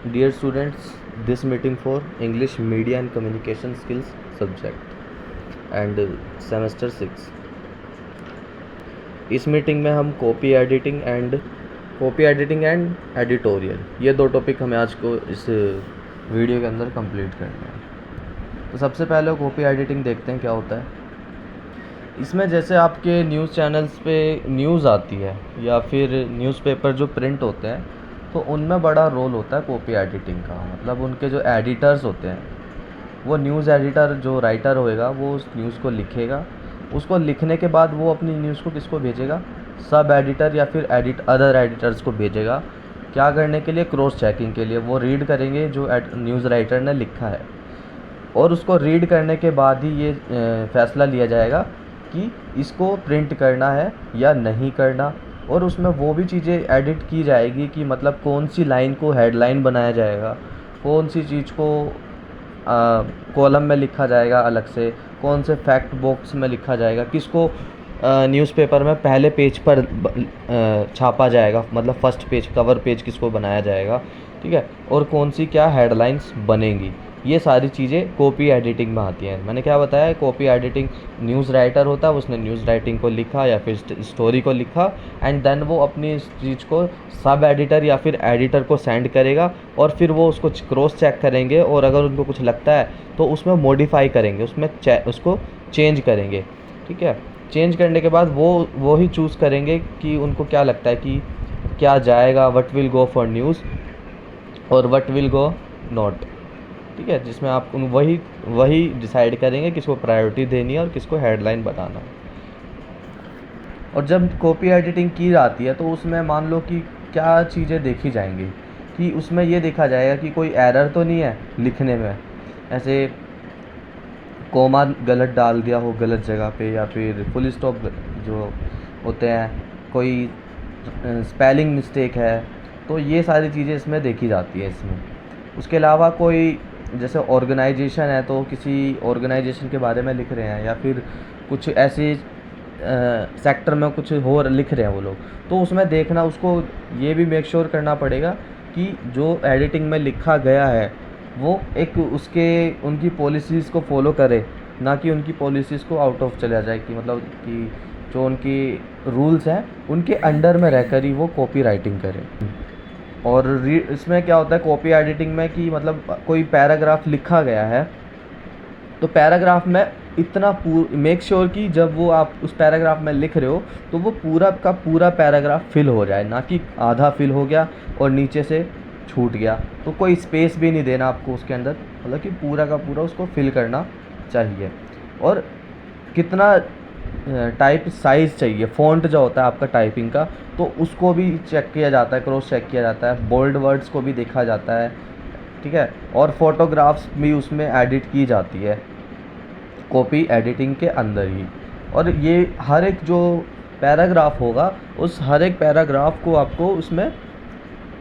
Dear students, this meeting for English Media and Communication Skills subject and semester 6. इस meeting में हम copy editing and editorial ये दो topic हमें आज को इस वीडियो के अंदर कंप्लीट करना है। तो सबसे पहले कॉपी एडिटिंग देखते हैं क्या होता है। इसमें जैसे आपके न्यूज़ चैनल्स पे न्यूज़ आती है या फिर न्यूज़पेपर जो प्रिंट होते हैं तो उनमें बड़ा रोल होता है कॉपी एडिटिंग का। मतलब उनके जो एडिटर्स होते हैं वो न्यूज़ एडिटर जो राइटर होएगा वो उस न्यूज़ को लिखेगा, उसको लिखने के बाद वो अपनी न्यूज़ को किसको भेजेगा, सब एडिटर या फिर अदर एडिटर्स को भेजेगा। क्या करने के लिए, क्रॉस चेकिंग के लिए। वो रीड करेंगे जो न्यूज़ राइटर ने लिखा है और उसको रीड करने के बाद ही ये फैसला लिया जाएगा कि इसको प्रिंट करना है या नहीं करना। और उसमें वो भी चीज़ें एडिट की जाएगी कि मतलब कौन सी लाइन को हेडलाइन बनाया जाएगा, कौन सी चीज़ को कॉलम में लिखा जाएगा अलग से, कौन से फैक्ट बॉक्स में लिखा जाएगा, किसको न्यूज़पेपर में पहले पेज पर छापा जाएगा, मतलब फर्स्ट पेज कवर पेज किसको बनाया जाएगा, ठीक है, और कौन सी क्या हेडलाइंस बनेंगी। ये सारी चीज़ें कॉपी एडिटिंग में आती हैं। मैंने क्या बताया, कॉपी एडिटिंग न्यूज़ राइटर होता है, उसने न्यूज़ राइटिंग को लिखा या फिर स्टोरी को लिखा एंड देन वो अपनी इस चीज़ को सब एडिटर या फिर एडिटर को सेंड करेगा और फिर वो उसको क्रॉस चेक करेंगे और अगर उनको कुछ लगता है तो उसमें मॉडिफाई करेंगे, उसमें उसको चेंज करेंगे, ठीक है। चेंज करने के बाद वो ही चूज़ करेंगे कि उनको क्या लगता है कि क्या जाएगा, what will go for news और व्हाट विल गो नॉट, ठीक है। जिसमें आप वही डिसाइड करेंगे किसको प्रायोरिटी देनी है और किसको हेडलाइन बताना है। और जब कॉपी एडिटिंग की जाती है तो उसमें मान लो कि क्या चीज़ें देखी जाएंगी कि उसमें ये देखा जाएगा कि कोई एरर तो नहीं है लिखने में, ऐसे कोमा गलत डाल दिया हो गलत जगह पे या फिर फुल स्टॉप जो होते हैं, कोई स्पेलिंग मिस्टेक है, तो ये सारी चीज़ें इसमें देखी जाती है इसमें। उसके अलावा कोई जैसे ऑर्गेनाइजेशन है तो किसी ऑर्गेनाइजेशन के बारे में लिख रहे हैं या फिर कुछ ऐसे सेक्टर में कुछ और लिख रहे हैं वो लोग, तो उसमें देखना, उसको ये भी मेक श्योर करना पड़ेगा कि जो एडिटिंग में लिखा गया है वो एक उनकी पॉलिसीज़ को फॉलो करे, ना कि उनकी पॉलिसीज़ को आउट ऑफ चला जाए, कि मतलब कि जो उनकी रूल्स हैं उनके अंडर में रहकर ही वो कॉपी राइटिंग करें। और इसमें क्या होता है कॉपी एडिटिंग में कि मतलब कोई पैराग्राफ लिखा गया है तो पैराग्राफ में इतना मेक श्योर कि जब वो आप उस पैराग्राफ में लिख रहे हो तो वो पूरा का पूरा पैराग्राफ फिल हो जाए, ना कि आधा फिल हो गया और नीचे से छूट गया, तो कोई स्पेस भी नहीं देना आपको उसके अंदर, मतलब कि पूरा का पूरा उसको फिल करना चाहिए। और कितना टाइप साइज़ चाहिए, फ़ॉन्ट जो होता है आपका टाइपिंग का, तो उसको भी चेक किया जाता है, क्रॉस चेक किया जाता है, बोल्ड वर्ड्स को भी देखा जाता है, ठीक है। और फोटोग्राफ्स भी उसमें एडिट की जाती है कॉपी एडिटिंग के अंदर ही। और ये हर एक जो पैराग्राफ होगा उस हर एक पैराग्राफ को आपको उसमें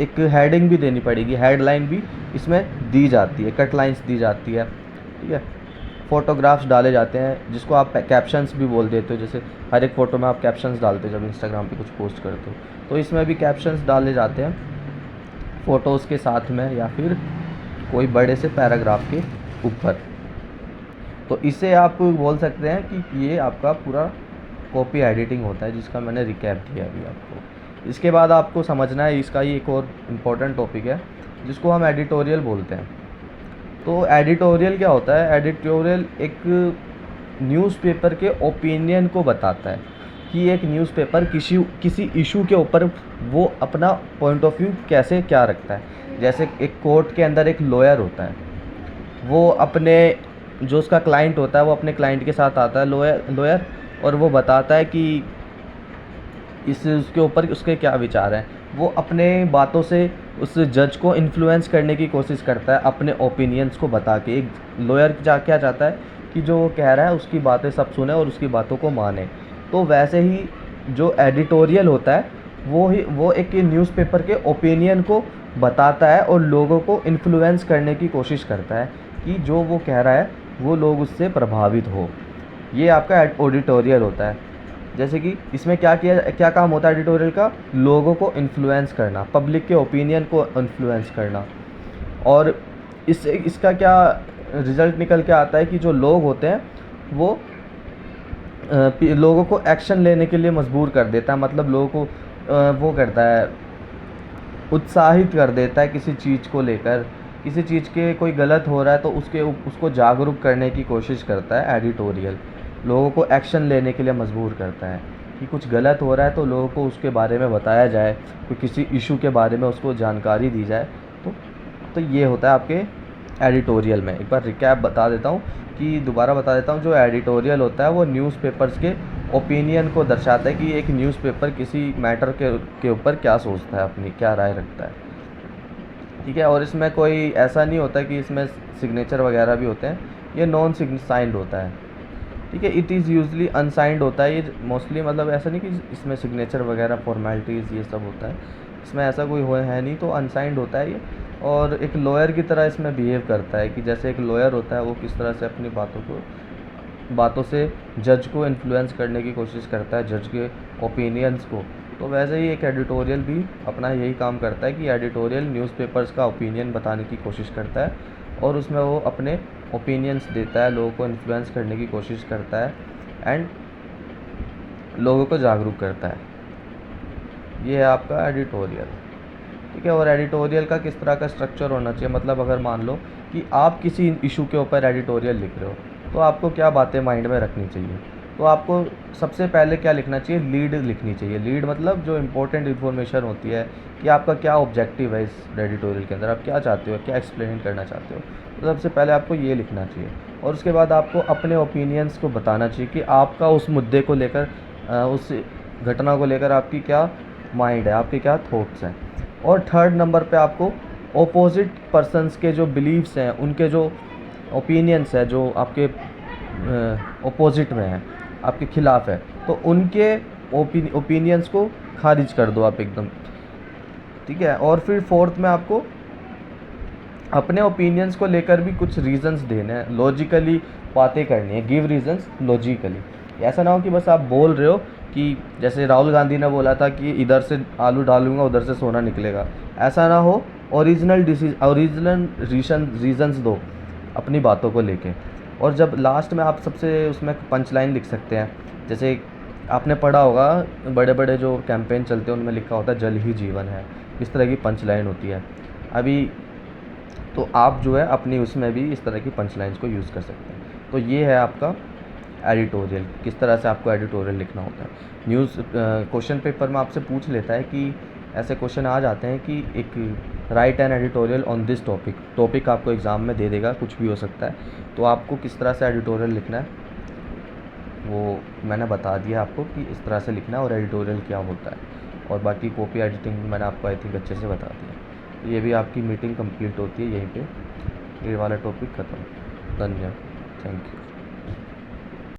एक हेडिंग भी देनी पड़ेगी, हेडलाइन भी इसमें दी जाती है, कट लाइंस दी जाती है, ठीक है। फ़ोटोग्राफ्स डाले जाते हैं जिसको आप कैप्शंस भी बोल देते हो, जैसे हर एक फ़ोटो में आप कैप्शंस डालते हो जब इंस्टाग्राम पे कुछ पोस्ट करते हो, तो इसमें भी कैप्शंस डाले जाते हैं फ़ोटोज़ के साथ में या फिर कोई बड़े से पैराग्राफ के ऊपर। तो इसे आप बोल सकते हैं कि ये आपका पूरा कॉपी एडिटिंग होता है, जिसका मैंने रिकैप दिया अभी आपको। इसके बाद आपको समझना है इसका ही एक और इम्पोर्टेंट टॉपिक है जिसको हम एडिटोरियल बोलते हैं। तो एडिटोरियल क्या होता है, एडिटोरियल एक न्यूज़पेपर के ओपिनियन को बताता है कि एक न्यूज़पेपर किसी इशू के ऊपर वो अपना पॉइंट ऑफ व्यू कैसे क्या रखता है। जैसे एक कोर्ट के अंदर एक लॉयर होता है, वो अपने जो उसका क्लाइंट होता है वो अपने क्लाइंट के साथ आता है लॉयर, और वो बताता है कि उसके ऊपर उसके क्या विचार हैं। वो अपने बातों से उस जज को इन्फ्लुएंस करने की कोशिश करता है अपने ओपिनियंस को बता के। एक लॉयर क्या चाहता है कि जो वो कह रहा है उसकी बातें सब सुने और उसकी बातों को माने। तो वैसे ही जो एडिटोरियल होता है वो एक न्यूज़पेपर के ओपिनियन को बताता है और लोगों को इन्फ्लुएंस करने की कोशिश करता है कि जो वो कह रहा है वो लोग उससे प्रभावित हो। ये आपका एडिटोरियल होता है। जैसे कि इसमें क्या काम होता है एडिटोरियल का, लोगों को इन्फ्लुएंस करना, पब्लिक के ओपिनियन को इन्फ्लुएंस करना। और इससे इसका क्या रिज़ल्ट निकल के आता है कि जो लोग होते हैं वो लोगों को एक्शन लेने के लिए मजबूर कर देता है, मतलब लोगों को वो करता है, उत्साहित कर देता है किसी चीज़ को लेकर। किसी चीज़ के कोई गलत हो रहा है तो उसको जागरूक करने की कोशिश करता है एडिटोरियल। लोगों को एक्शन लेने के लिए मजबूर करता है कि कुछ गलत हो रहा है तो लोगों को उसके बारे में बताया जाए, कोई किसी इशू के बारे में उसको जानकारी दी जाए। तो ये होता है आपके एडिटोरियल में। एक बार रिकैप बता देता हूँ कि दोबारा बता देता हूँ, जो एडिटोरियल होता है वो न्यूज़पेपर्स के ओपिनियन को दर्शाता है कि एक न्यूज़पेपर किसी मैटर के ऊपर क्या सोचता है, अपनी क्या राय रखता है, ठीक है। और इसमें कोई ऐसा नहीं होता कि इसमें सिग्नेचर वगैरह भी होते हैं, ये नॉन साइंड होता है, ठीक है। इट इज़ यूजली अनसाइंड होता है ये मोस्टली, मतलब ऐसा नहीं कि इसमें सिग्नेचर वगैरह फॉर्मेलिटीज़ ये सब होता है, इसमें ऐसा कोई है नहीं, तो अनसाइंड होता है ये। और एक लॉयर की तरह इसमें बिहेव करता है कि जैसे एक लॉयर होता है वो किस तरह से अपनी बातों से जज को इन्फ्लुएंस करने की कोशिश करता है, जज के ओपिनियंस को, तो वैसे ही एक एडिटोरियल भी अपना यही काम करता है कि एडिटोरियल न्यूज़पेपर्स का ओपिनियन बताने की कोशिश करता है और उसमें वो अपने ओपिनियंस देता है, लोगों को इन्फ्लुएंस करने की कोशिश करता है एंड लोगों को जागरूक करता है। ये है आपका एडिटोरियल, ठीक है। और एडिटोरियल का किस तरह का स्ट्रक्चर होना चाहिए, मतलब अगर मान लो कि आप किसी इशू के ऊपर एडिटोरियल लिख रहे हो तो आपको क्या बातें माइंड में रखनी चाहिए। तो आपको सबसे पहले क्या लिखना चाहिए, लीड लिखनी चाहिए। लीड मतलब जो इम्पोर्टेंट इन्फॉर्मेशन होती है कि आपका क्या ऑब्जेक्टिव है इस एडिटोरियल के अंदर, आप क्या चाहते हो, क्या एक्सप्लेन करना चाहते हो, तो सबसे पहले आपको ये लिखना चाहिए। और उसके बाद आपको अपने ओपिनियंस को बताना चाहिए कि आपका उस मुद्दे को लेकर, उस घटना को लेकर आपकी क्या माइंड है, आपके क्या थॉट्स हैं। और थर्ड नंबर पे आपको ऑपोजिट पर्सन्स के जो बिलीव्स हैं, उनके जो ओपिनियंस है, जो आपके ऑपोजिट में है, आपके खिलाफ है, तो उनके ओपिनियंस को खारिज कर दो आप एकदम, ठीक है। और फिर फोर्थ में आपको अपने ओपिनियंस को लेकर भी कुछ रीजंस देने हैं, लॉजिकली बातें करनी है, गिव रीजंस लॉजिकली। ऐसा ना हो कि बस आप बोल रहे हो कि जैसे राहुल गांधी ने बोला था कि इधर से आलू डालूंगा उधर से सोना निकलेगा, ऐसा ना हो। ओरिजिनल रीजंस दो अपनी बातों को लेके। और जब लास्ट में आप सबसे उसमें पंच लाइन लिख सकते हैं, जैसे आपने पढ़ा होगा बड़े बड़े जो कैंपेन चलते हैं उनमें लिखा होता है जल ही जीवन है, इस तरह की पंच लाइन होती है अभी, तो आप जो है अपनी उसमें भी इस तरह की पंच लाइन्स को यूज़ कर सकते हैं। तो ये है आपका एडिटोरियल, किस तरह से आपको एडिटोरियल लिखना होता है। न्यूज़ क्वेश्चन पेपर में आपसे पूछ लेता है कि ऐसे क्वेश्चन आ जाते हैं कि एक write an editorial on this topic आपको एग्ज़ाम में दे देगा, कुछ भी हो सकता है। तो आपको किस तरह से एडिटोरियल लिखना है वो मैंने बता दिया आपको कि इस तरह से लिखना है और एडिटोरियल क्या होता है। और बाकी कॉपी एडिटिंग मैंने आपको आई थिंक अच्छे से बता दिया। तो ये भी आपकी मीटिंग कंप्लीट होती है यहीं पे, ये वाला टॉपिक ख़त्म। धन्यवाद, थैंक यू।